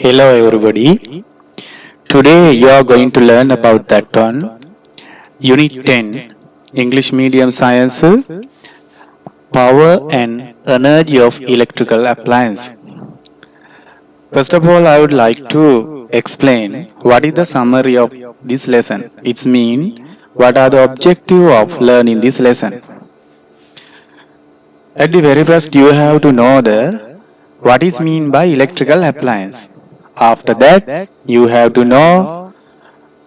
Hello everybody. Today you are going to learn about that one. Unit 10 English Medium Science Power and Energy of Electrical Appliance. First of all, I would like to explain what is the summary of this lesson. It's mean what are the objective of learning this lesson. At the very first you have to know the what is mean by electrical appliance. After that you have to know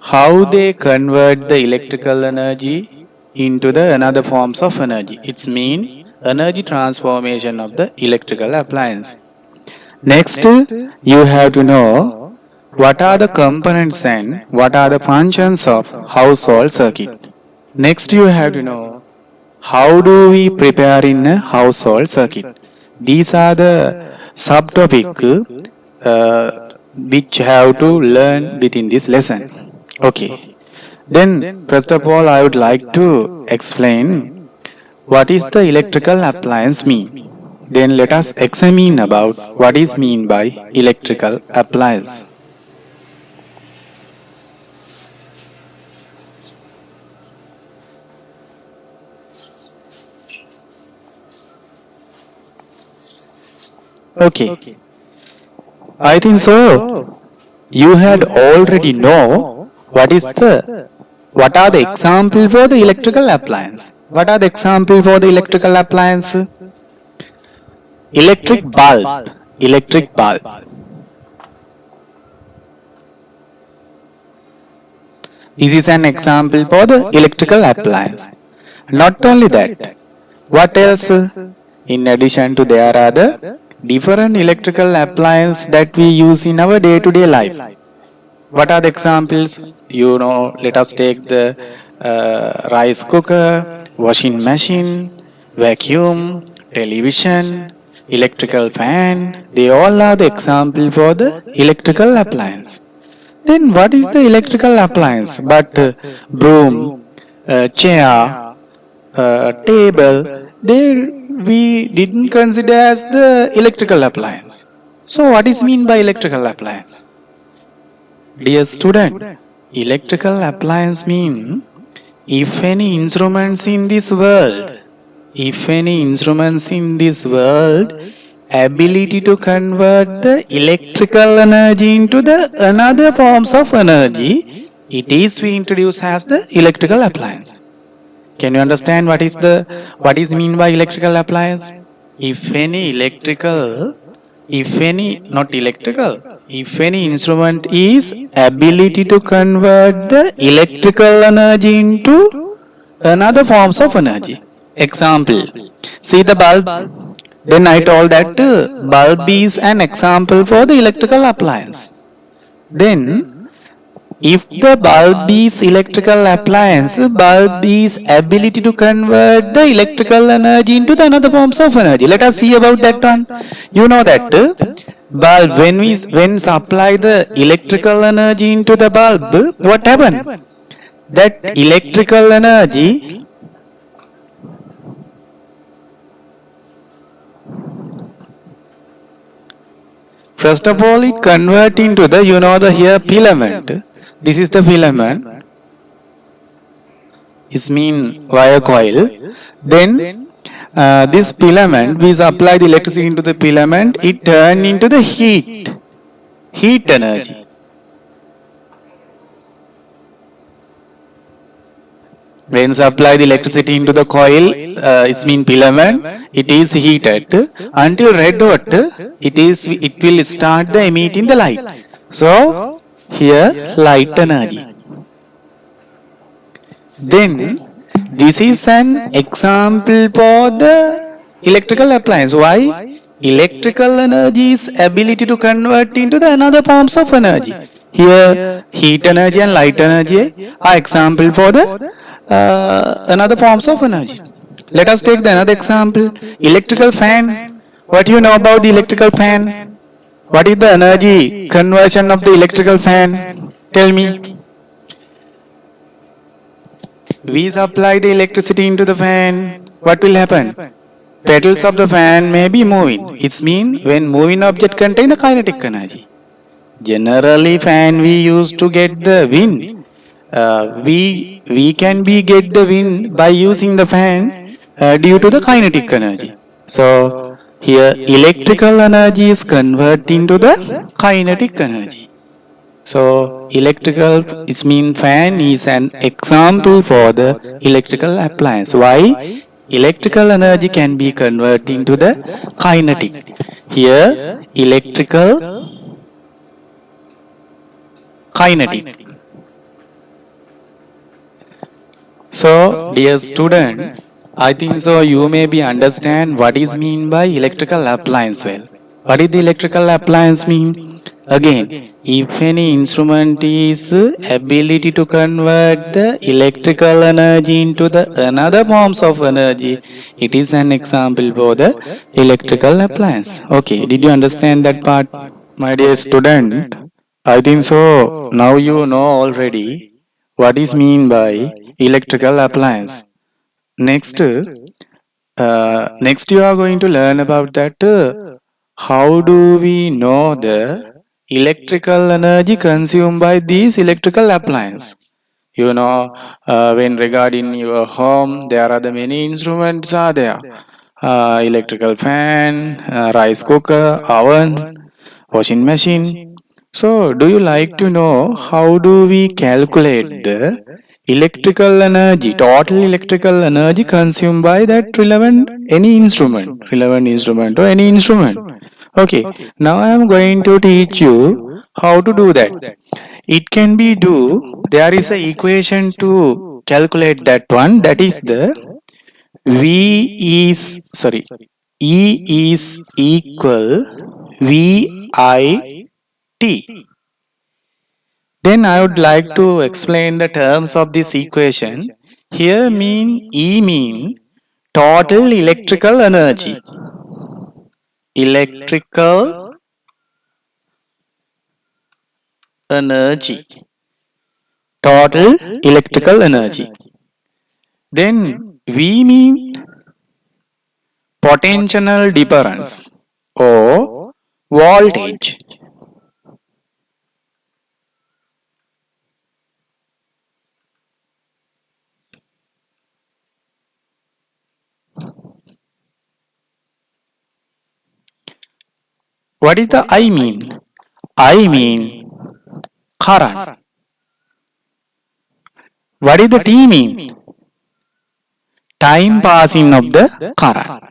how they convert the electrical energy into the another forms of energy. It's mean energy transformation of the electrical appliance. Next, you have to know what are the components and what are the functions of household circuit. Next, you have to know how do we prepare in a household circuit. These are the subtopic which have to learn within this lesson. Okay. Then, first of all, I would like to explain what is the electrical appliance mean. Then let us examine about what is mean by electrical appliance. Okay. I think so. You had already know what are the example for the electrical appliance. What are the example for the electrical appliance? Electric bulb. Electric bulb. This is an example for the electrical appliance. Not only that, what else? In addition to there are the different electrical appliances that we use in our day-to-day life. What are the examples? Let us take the rice cooker, washing machine, vacuum, television, electrical fan. They all are the example for the electrical appliance. Then what is the electrical appliance? But broom, chair, table, we didn't consider as the electrical appliance. So what is mean by electrical appliance? Dear student, electrical appliance mean if any instruments in this world ability to convert the electrical energy into the another forms of energy, it is we introduce as the electrical appliance. Can you understand what is mean by electrical appliance? If any instrument is ability to convert the electrical energy into another forms of energy. Example, see the bulb. Then I told that bulb is an example for the electrical appliance. Then, if the bulb is electrical appliance, bulb is ability to convert the electrical energy into the another forms of energy. Let us see about that one. You know that bulb, when supply the electrical energy into the bulb, what happen? That electrical energy first of all it convert into the here filament. This is the filament. Is mean wire coil. Then this filament, we supply the electricity into the filament, it turn into the heat energy. When supply the electricity into the coil, it's mean filament, it is heated until red hot. It will start the emitting the light. So here light energy. Then this is an example for the electrical appliance. Why? Electrical energy is ability to convert into the another forms of energy. Here heat energy and light energy are example for the another forms of energy. Let us take the another example. Electrical fan. What do you know about the electrical fan? What is the energy conversion of the electrical fan? Tell me. We supply the electricity into the fan. What will happen? Petals of the fan may be moving. It's mean when moving object contain the kinetic energy. Generally, fan we use to get the wind. We can be get the wind by using the fan due to the kinetic energy. So here electrical energy is converted into the kinetic energy. So electrical is mean fan is an example for the electrical appliance. Why? Electrical energy can be converted into the kinetic. Here electrical kinetic. So dear student, I think so you may be understand what is mean by electrical appliance well. What is the electrical appliance mean? Again, if any instrument is ability to convert the electrical energy into the another forms of energy, it is an example for the electrical appliance. Okay, did you understand that part? My dear student, I think so now you know already what is mean by electrical appliance. Next you are going to learn about that how do we know the electrical energy consumed by these electrical appliances. You know, when regarding your home, there are the many instruments are there. Electrical fan, rice cooker, oven, washing machine. So, do you like to know how do we calculate the electrical energy, total electrical energy consumed by that relevant instrument or any instrument? Okay, now I am going to teach you how to do that. It can be do, there is a equation to calculate that one, that is the V is, sorry, E is equal VIT. Then I would like to explain the terms of this equation. Here mean total electrical energy. Electrical energy. Total electrical energy. Then V mean potential difference or voltage. What is the I mean? I mean current. What is the T mean? Time passing of the current.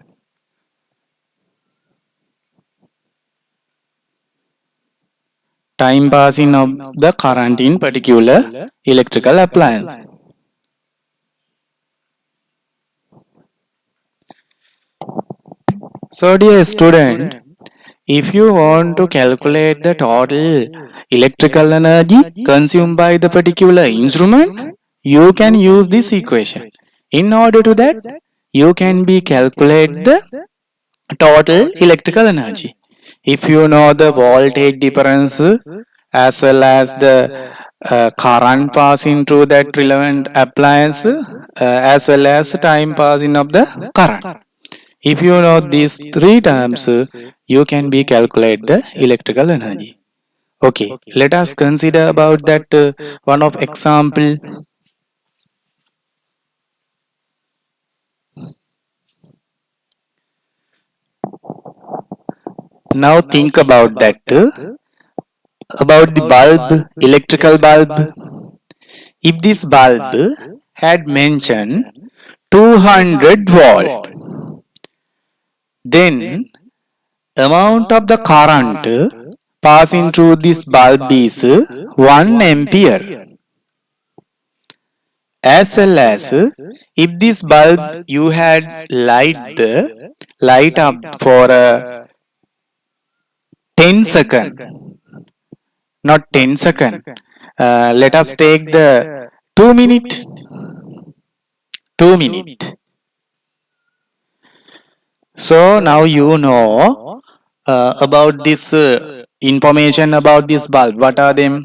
Time passing of the current in particular electrical appliance. So dear student, if you want to calculate the total electrical energy consumed by the particular instrument, you can use this equation. In order to that, you can be calculate the total electrical energy. If you know the voltage difference as well as the current passing through that relevant appliance as well as time passing of the current. If you know these three terms, you can be calculate the electrical energy. Okay, let us consider about that one of example. Now think about that about the bulb, electrical bulb. If this bulb had mentioned 200 volt, then amount of the current passing through this bulb is 1 ampere. As well as if this bulb you had light up for 10 second, not 10 second. Let us take the 2 minute, 2 minute. So now you know about this information about this bulb. What are them?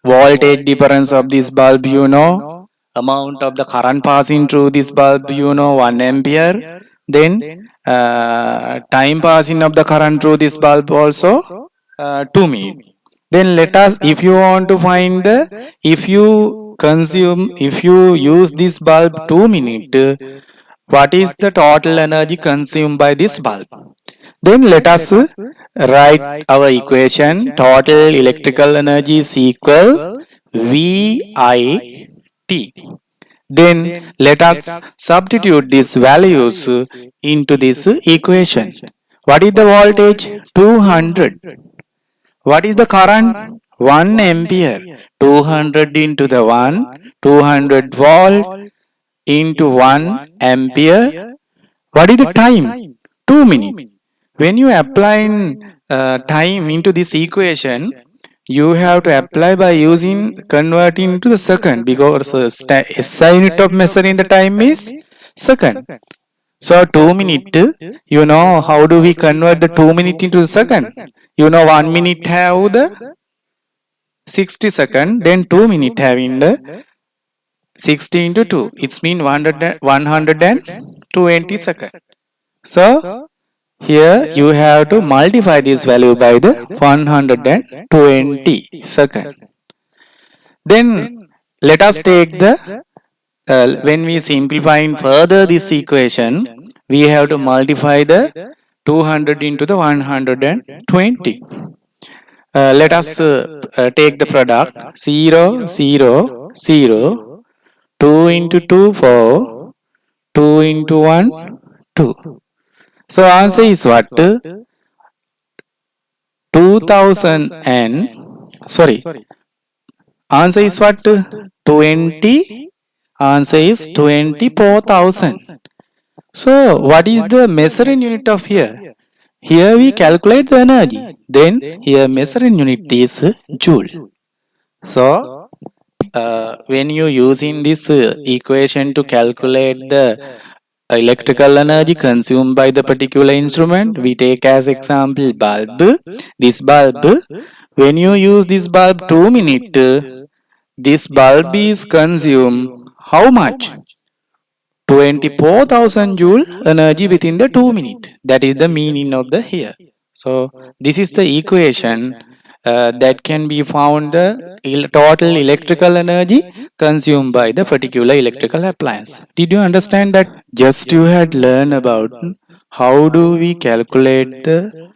Voltage difference of this bulb, you know. Amount of the current passing through this bulb, you know, 1 ampere. Then time passing of the current through this bulb also 2 minutes. Then let us, if you want to find the, if you use this bulb 2 minutes, what is the total energy consumed by this bulb? Then let us write our equation. Total electrical energy is equal VIT. Then let us substitute these values into this equation. What is the voltage? 200. What is the current? 1 ampere. 200 into the 1, 200 volt into 1 ampere. What is the time? 2 minutes. When you apply time into this equation, you have to apply by using converting to the second, because SI unit of measuring the time is second. So 2 minutes, you know how do we convert the 2 minutes into the second? You know 1 minute have the 60 second, then 2 minutes having the 60 into 2. It's mean 120 second. So here you have to multiply this value by the 120 second. Then let us take the, when we simplifying further this equation, we have to multiply the 200 into the 120. Let us take the product 0, 0, 0, 2 into 2, 4, 2 into 1, 2. So answer is what? 2000 and, sorry, answer is what? 20. Answer is 24,000. So what is the measuring unit of here? Here we calculate the energy. Then here measuring unit is joule. So when you using this equation to calculate the electrical energy consumed by the particular instrument, we take as example bulb. This bulb, when you use this bulb 2 minutes, this bulb is consumed how much? 24,000 joule energy within the 2 minutes. That is the meaning of the here. So this is the equation that can be found the total electrical energy consumed by the particular electrical appliance. Did you understand that? Just you had learned about how do we calculate the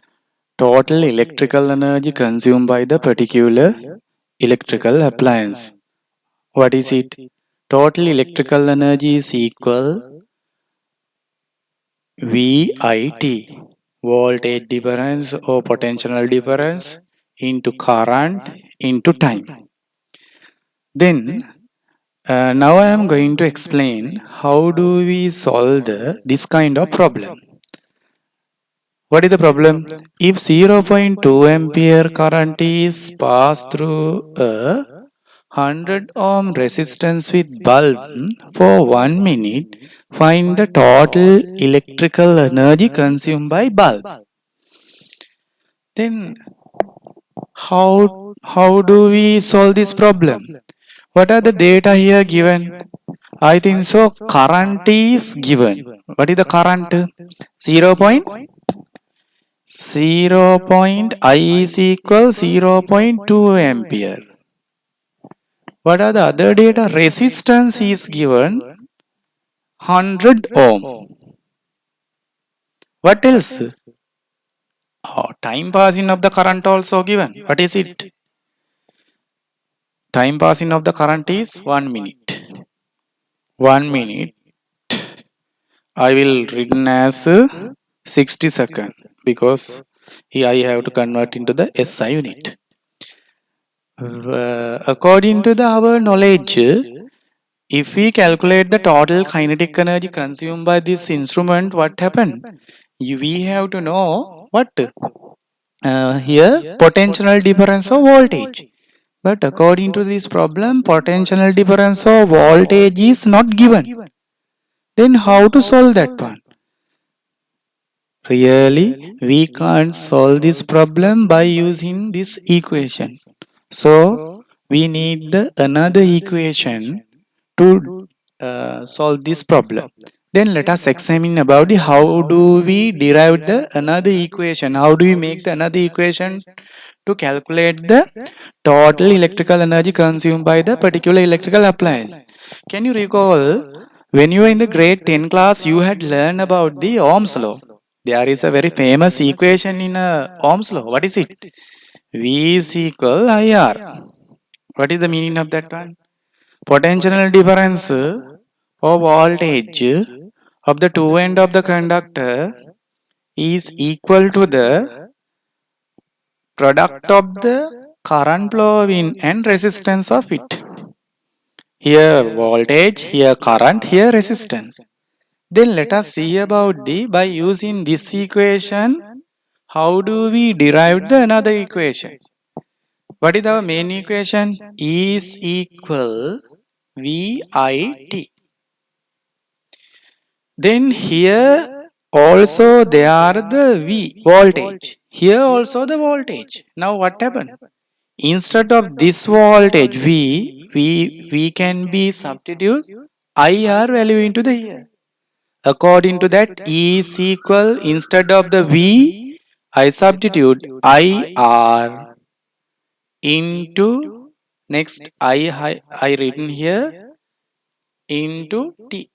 total electrical energy consumed by the particular electrical appliance. What is it? Total electrical energy is equal VIT, voltage difference or potential difference, into current into time. Then now I am going to explain how do we solve this kind of problem. What is the problem? If 0.2 ampere current is passed through a 100 ohm resistance with bulb for 1 minute, find the total electrical energy consumed by bulb. Then how do we solve this problem? What are the data here given? I think so. Current is given. What is the current? 0. 0. I is equal 0.2 ampere. What are the other data? Resistance is given 100 ohm. What else? Oh, time passing of the current also given. What is it? Time passing of the current is 1 minute. 1 minute. I will written as 60 second, because here I have to convert into the SI unit. According to our knowledge, if we calculate the total kinetic energy consumed by this instrument, what happened? We have to know what? Here potential difference of voltage. But according to this problem, potential difference of voltage is not given. Then how to solve that one? Really, we can't solve this problem by using this equation. So we need another equation to solve this problem. Then let us examine about how do we derive the another equation. How do we make the another equation to calculate the total electrical energy consumed by the particular electrical appliance. Can you recall when you were in the grade 10 class, you had learned about the Ohm's law? There is a very famous equation in Ohm's law. What is it? V is equal IR. What is the meaning of that one? Potential difference of voltage of the two end of the conductor is equal to the product of the current flowing and resistance of it. Here voltage, here current, here resistance. Then let us see about the by using this equation how do we derive the another equation. What is our main equation? E is equal VIT. Then here also they are the V voltage. Here also the voltage. Now what happened? Instead of this voltage we can be substitute IR value into the here. According to that E is equal instead of the V I substitute IR into next I written here into T.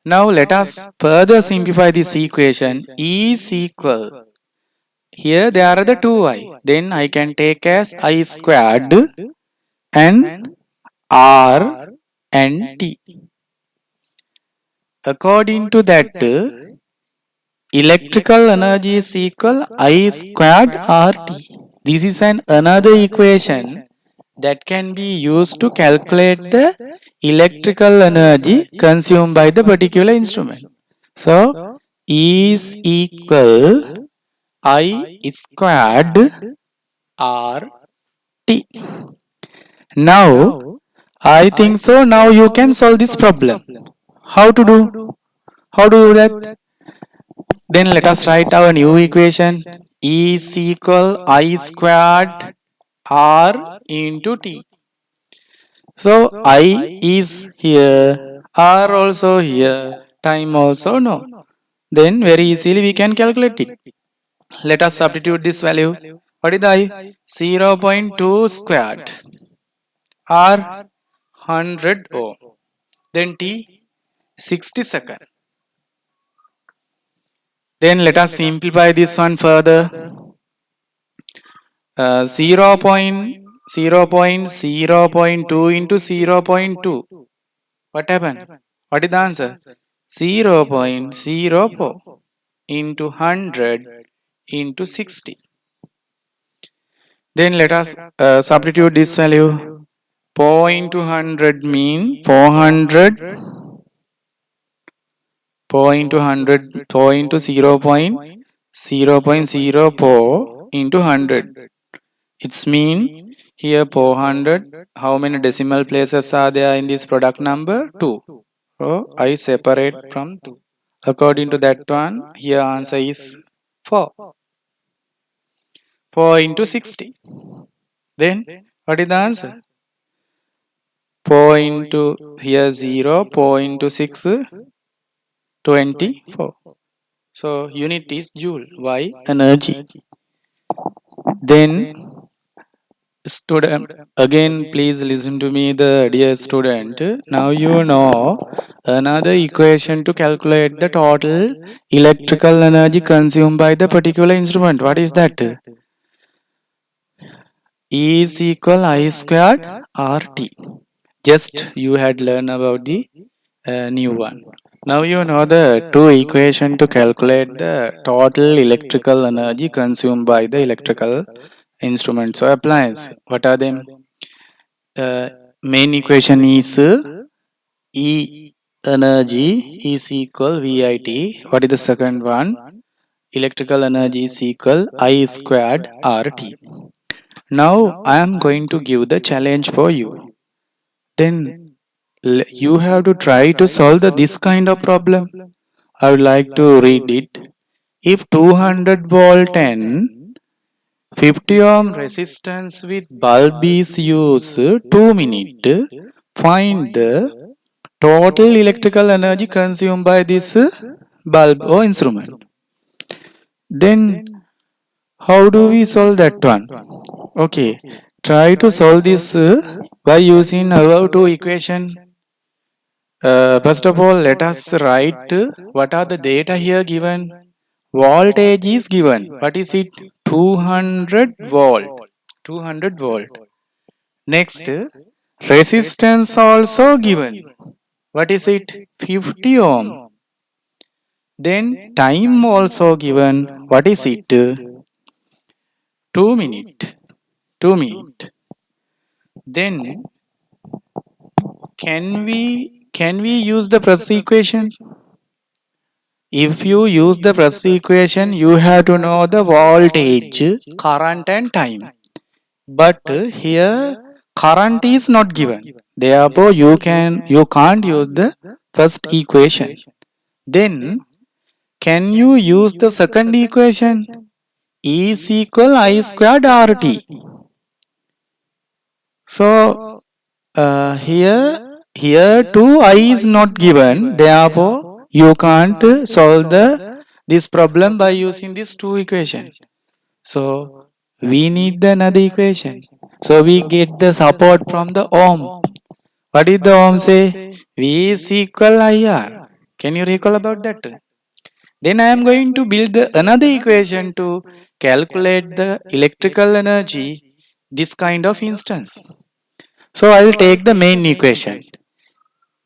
Now let us further simplify this equation. E is equal. Here there are the two I. Then I can take as I squared and R and T. According to that, electrical energy is equal I squared RT. This is an another equation that can be used to calculate the electrical energy consumed by the particular instrument. So, E is equal I squared RT. Now, I think so. Now you can solve this problem. How to do? How do you do that? Then let us write our new equation. E is equal I squared R into T. So I is here, R also here, time also no. Then very easily we can calculate it. Let us substitute this value. What is the I? 0.2 squared R 100 ohm. Then T 60 second. Then let us simplify this one further. 0.0.2 into 0.2. What happened? What is the answer? 0.04 into 100 into 60. Then let us substitute this value. 0.200 mean 400. 0.200 0.04 into 100. It's mean here 400. How many decimal places are there in this product number? 2. So I separate from 2. According to that one, here answer is 4. 4 into 60. Then what is the answer? 4 into here 0, 4 into 6, 24. So unit is joule. Why? Energy. Then student, again please listen to me, the dear student. Now you know another equation to calculate the total electrical energy consumed by the particular instrument. What is that? E is equal I squared RT. Just you had learned about the new one. Now you know the two equation to calculate the total electrical energy consumed by the electrical instruments or appliance. What are them? Main equation is E energy is equal VIT. What is the second one? Electrical energy is equal I squared RT. Now I am going to give the challenge for you. Then you have to try to solve this kind of problem. I would like to read it. If 200 volt and 50 ohm resistance with bulb is used 2 minutes, find the total electrical energy consumed by this bulb or instrument. Then How do we solve that one? Okay, try to solve this by using our two equation. First of all, let us write what are the data here given. Voltage is given. What is it? 200 volt. 200 volt. Next, resistance also given. What is it? 50 ohm. Then time also given. What is it? 2 minute. 2 minute. Then can we use the press equation? If you use the press equation, you have to know the voltage, current and time. But here current is not given. Therefore, you can't use the first equation. Then can you use the second equation? E is equal I squared RT. So here too I is not given. Therefore, you can't solve the this problem by using these two equations. So we need the another equation. So we get the support from the ohm. What did the ohm say? V is equal IR. Can you recall about that? Then I am going to build another equation to calculate the electrical energy this kind of instance. So I will take the main equation.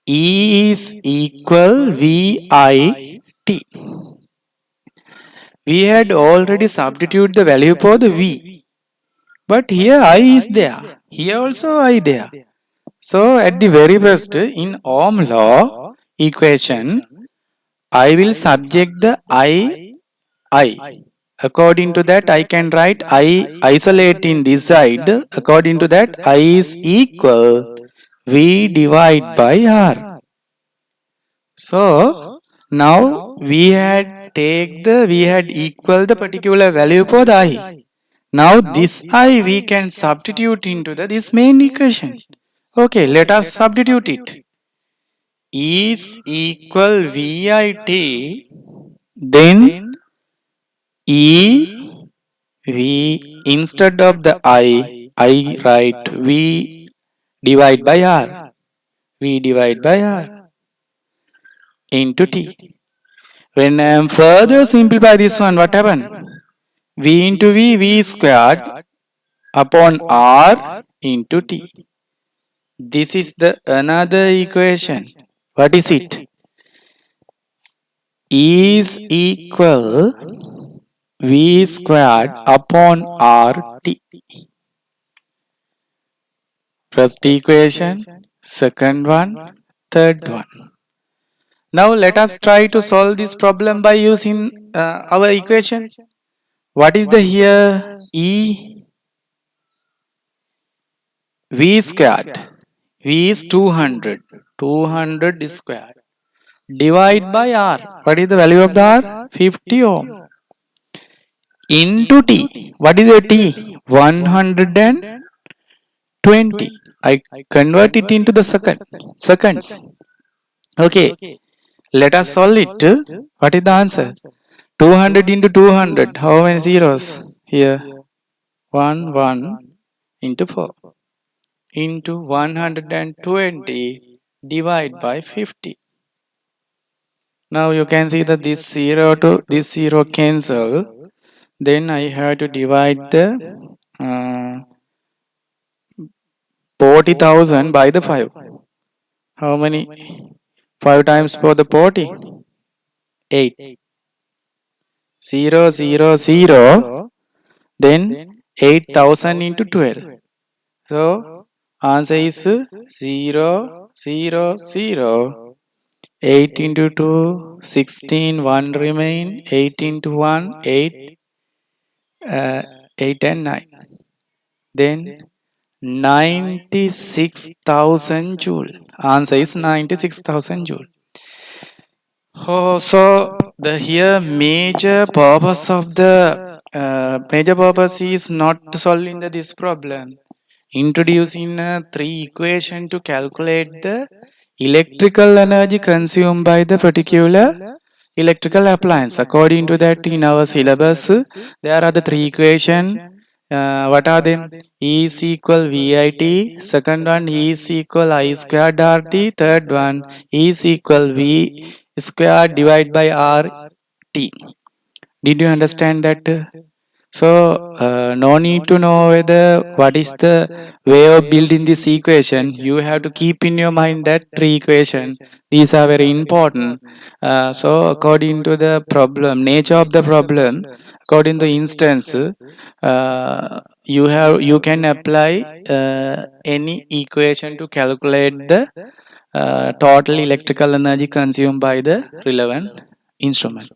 E is equal VIT. We had already substituted the value for the V. But here I is there. Here also I there. So at the very first in Ohm law equation, I will subject the I. According to that, I can write I isolate in this side. According to that, I is equal V divide by R. So now we had equal the particular value for the I. Now this I we can substitute into this main equation. Okay, let us substitute it. Is equal VIT, then E V instead of the I write V divide by R. V divide by R into T. When I am further simplify this one, what happen? V into V squared upon R into T. This is the another equation. What is it? Is equal V squared upon RT. First equation, second one, third one. Now let us try to solve this problem by using our equation. What is the here? V squared. V is 200. 200 squared. Divide by R. What is the value of the R? 50 ohm. Into T. What is the T? 120. I convert it into the seconds. Okay. Let us solve it. What is the answer? 200 into 200. How many zeros? Here. 1 into 4. Into 120 divide by 50. Now you can see that this 0 to this 0 cancel. Then I have to divide the 40,000 by the 5. How many? 5 times for the 40? 8. 0, 0, 0. Then 8,000 into 12. So answer is 0, 0, 0. 8 into 2, 16, 1 remain. 8 into 1, 8, 8 and 9. Then 96,000 joule. Answer is 96,000 joule. Oh, so the here major purpose of the major purpose is not solving this problem. Introducing three equation to calculate the electrical energy consumed by the particular electrical appliance. According to that, in our syllabus, there are the three equation. What are they? E is equal VIT. Second one, E is equal I squared RT. Third one, E is equal V squared divided by RT. Did you understand that? So no need to know whether what is the way of building this equation. You have to keep in your mind that three equation. These are very important. So according to the problem, nature of the problem, according to instance, you can apply any equation to calculate the total electrical energy consumed by the relevant instrument.